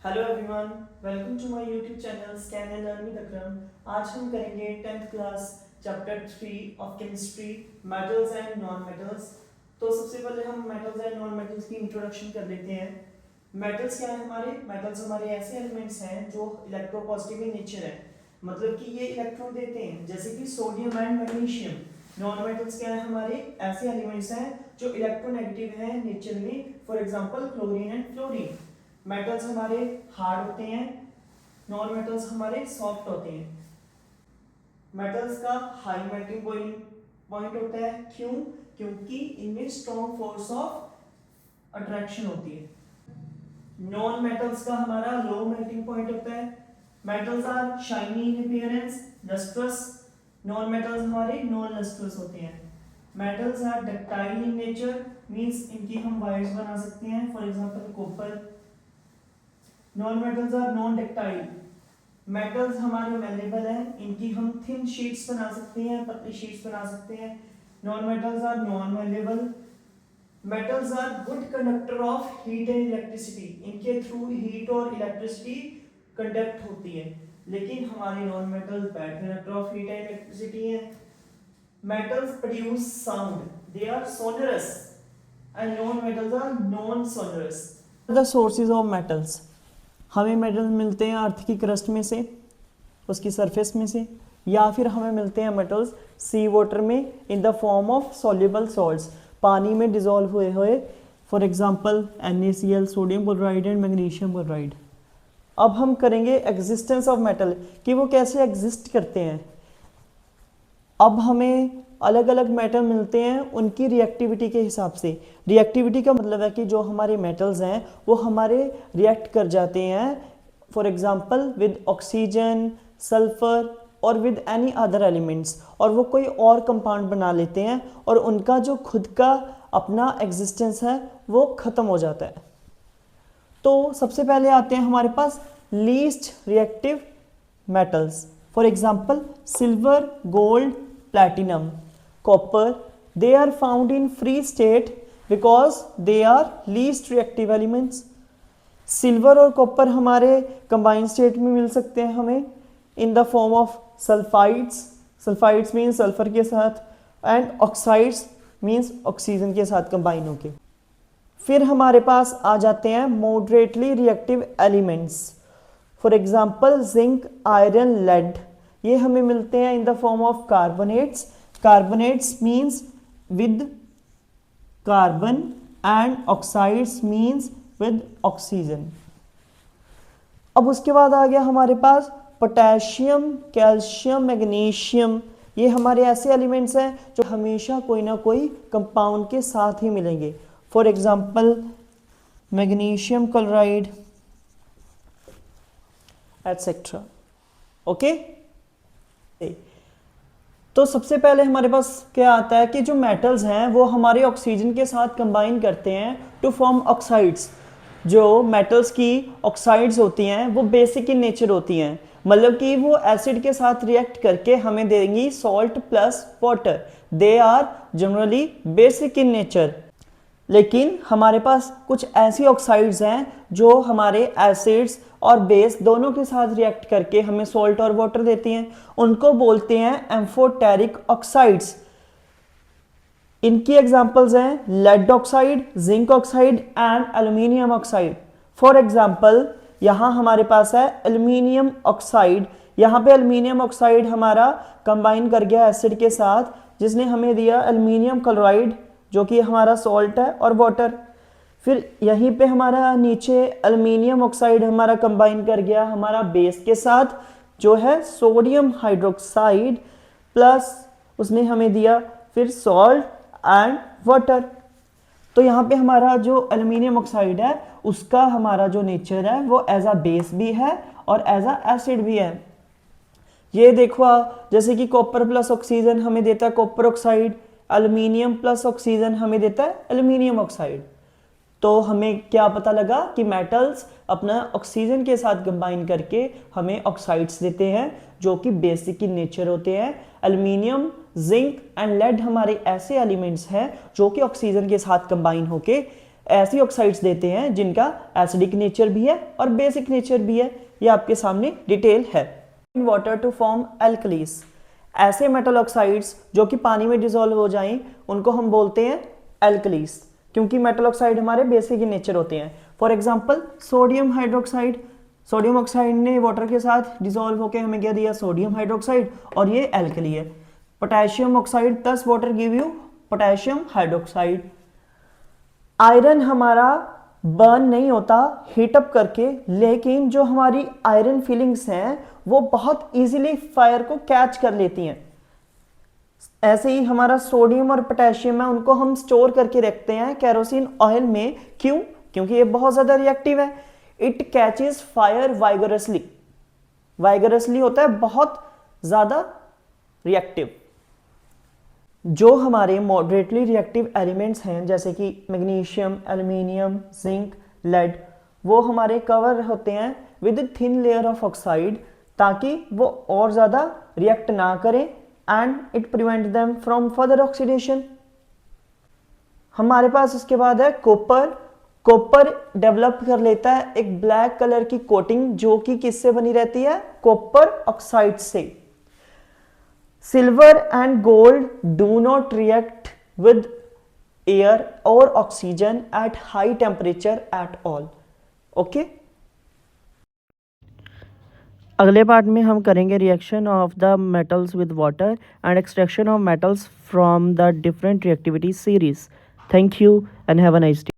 Hello everyone, welcome to my YouTube channel scan and learn with Akram. आज हम करेंगे 10th class chapter 3 of chemistry, metals and non metals. तो सबसे पहले हम मेटल्स एंड नॉन मेटल्स की इंट्रोडक्शन कर लेते हैं। मेटल्स क्या है हमारे? मेटल्स हमारे ऐसे एलिमेंट्स हैं जो इलेक्ट्रोपॉजिटिव इन नेचर है, मतलब कि ये इलेक्ट्रॉन देते हैं, जैसे कि sodium and magnesium. Non metals क्या है हमारे? ऐसे एलिमेंट्स हैं जो इलेक्ट्रोनेगेटिव हैं नेचर में, for example chlorine and fluorine. Metals हमारे हार्ड होते हैं, नॉन मेटल्स हमारे सॉफ्ट होते हैं। मेटल्स का हाई मेल्टिंग पॉइंट होता है, क्यों? क्योंकि इनमें स्ट्रॉन्ग फोर्स ऑफ अट्रैक्शन होती है। नॉन मेटल्स का हमारा लो मेल्टिंग पॉइंट होता है। Metals are shiny in appearance, lustrous. Non metals हमारे नॉन लस्ट्रस होते हैं। Metals are ductile in nature, means इनकी हम वायर्स बना सकते हैं, for example copper. Non metals are non ductile. Metals हमारे मेलेबल हैं, इनकी हम थिन शीट्स बना सकते हैं, पतली शीट्स बना सकते हैं। Non metals are non malleable. Metals are good conductor of heat and electricity, इनके थ्रू हीट और इलेक्ट्रिसिटी कंडक्ट होती है, लेकिन हमारे non metals bad conductor of heat and electricity हैं। Metals produce sound, they are sonorous, and non metals are non sonorous. The sources of metals, हमें metal मिलते हैं अर्थ की क्रस्ट में से, उसकी सरफेस में से, या फिर हमें मिलते हैं मेटल्स सी वाटर में इन the form of soluble salts, पानी में डिजोल्व हुए हुए, for example NaCl, sodium chloride and magnesium chloride. अब हम करेंगे एग्जिस्टेंस ऑफ मेटल, कि वो कैसे एग्जिस्ट करते हैं। अब हमें अलग अलग मेटल मिलते हैं उनकी रिएक्टिविटी के हिसाब से। रिएक्टिविटी का मतलब है कि जो हमारे मेटल्स हैं वो हमारे रिएक्ट कर जाते हैं, for example with oxygen, sulphur और विद एनी अदर एलिमेंट्स, और वो कोई और कंपाउंड बना लेते हैं और उनका जो खुद का अपना एग्जिस्टेंस है वो ख़त्म हो जाता है। तो सबसे पहले आते हैं हमारे पास least reactive metals, for example silver, gold, platinum, copper. They are found in free state because they are least reactive elements. Silver और कॉपर हमारे कंबाइंड स्टेट में मिल सकते हैं हमें इन the form of sulphides. Sulphides means sulphur के साथ, and oxides means oxygen के साथ कंबाइन होके। फिर हमारे पास आ जाते हैं moderately reactive elements, for example zinc, iron, lead. ये हमें मिलते हैं in the form of carbonates. Carbonates means with carbon, and oxides means with oxygen. अब उसके बाद आ गया हमारे पास पोटेशियम, कैल्शियम, मैग्नीशियम। ये हमारे ऐसे एलिमेंट्स हैं जो हमेशा कोई ना कोई कंपाउंड के साथ ही मिलेंगे, for example magnesium chloride etcetera. Okay, तो सबसे पहले हमारे पास क्या आता है कि जो मेटल्स हैं वो हमारे ऑक्सीजन के साथ कंबाइन करते हैं टू फॉर्म ऑक्साइड्स। जो मेटल्स की ऑक्साइड्स होती हैं वो बेसिक इन नेचर होती हैं, मतलब कि वो एसिड के साथ रिएक्ट करके हमें देंगी salt plus water. They are generally basic in nature. लेकिन हमारे पास कुछ ऐसी ऑक्साइड्स हैं जो हमारे एसिड्स और बेस दोनों के साथ रिएक्ट करके हमें सॉल्ट और वाटर देती हैं, उनको बोलते हैं एम्फोटेरिक ऑक्साइड्स। इनकी एग्जांपल्स हैं lead oxide, zinc oxide and aluminium oxide. For example यहाँ हमारे पास है एल्यूमिनियम ऑक्साइड। यहाँ पे एल्यूमिनियम ऑक्साइड हमारा कंबाइन कर गया एसिड के साथ, जिसने हमें दिया एल्यूमिनियम क्लोराइड जो कि हमारा सॉल्ट है और वाटर। फिर यहीं पे हमारा नीचे एल्यूमिनियम ऑक्साइड हमारा कंबाइन कर गया हमारा बेस के साथ, जो है सोडियम हाइड्रोक्साइड, प्लस उसने हमें दिया फिर सॉल्ट एंड वाटर। तो यहाँ पे हमारा जो एल्यूमिनियम ऑक्साइड है उसका हमारा जो नेचर है वो एज अ बेस भी है और एज अ एसिड भी है। ये देखो जैसे कि कॉपर प्लस ऑक्सीजन हमें देता है copper oxide, aluminium plus oxygen हमें देता है एल्यूमिनियम ऑक्साइड। तो हमें क्या पता लगा कि मेटल्स अपना ऑक्सीजन के साथ कंबाइन करके हमें ऑक्साइड्स देते हैं जो कि बेसिक इन नेचर होते हैं। एल्यूमिनियम, जिंक एंड लेड हमारे ऐसे एलिमेंट्स हैं जो कि ऑक्सीजन के साथ कंबाइन होके ऐसी ऑक्साइड्स देते हैं जिनका एसिडिक नेचर भी है और बेसिक नेचर भी है। ये आपके सामने डिटेल है। इन वाटर टू फॉर्म एल्कलीस, ऐसे मेटल ऑक्साइड्स जो कि पानी में डिसॉल्व हो जाएं उनको हम बोलते हैं एल्कलीस, क्योंकि मेटल ऑक्साइड हमारे बेसिक इन नेचर होते हैं। For example sodium hydroxide, sodium oxide ने वाटर के साथ डिसॉल्व होकर हमें क्या दिया, सोडियम हाइड्रोक्साइड, और ये एल्कली है। पोटेशियम ऑक्साइड, दस water give you potassium hydroxide. Iron हमारा बर्न नहीं होता हीट अप करके, लेकिन जो हमारी आयरन फीलिंग्स हैं वो बहुत इजीली फायर को कैच कर लेती हैं। ऐसे ही हमारा सोडियम और पोटेशियम है, उनको हम स्टोर करके रखते हैं केरोसिन ऑयल में। क्यों? क्योंकि ये बहुत ज़्यादा रिएक्टिव है। इट कैचेस फायर वाइगरसली, वाइगरसली होता है बहुत ज़्यादा रिएक्टिव। जो हमारे मॉडरेटली रिएक्टिव एलिमेंट्स हैं जैसे कि मैग्नीशियम, एल्युमिनियम, जिंक, लेड, वो हमारे कवर होते हैं with thin layer of oxide, ताकि वो और ज़्यादा रिएक्ट ना करें and it prevent them from further oxidation. हमारे पास इसके बाद है कॉपर। कॉपर डेवलप कर लेता है एक ब्लैक कलर की कोटिंग जो कि किससे बनी रहती है, कॉपर ऑक्साइड से। Silver and gold do not react with air और oxygen at high temperature at all. Okay, अगले पार्ट में हम करेंगे reaction of the metals with water and extraction of metals from the different reactivity series. Thank you and have a nice day.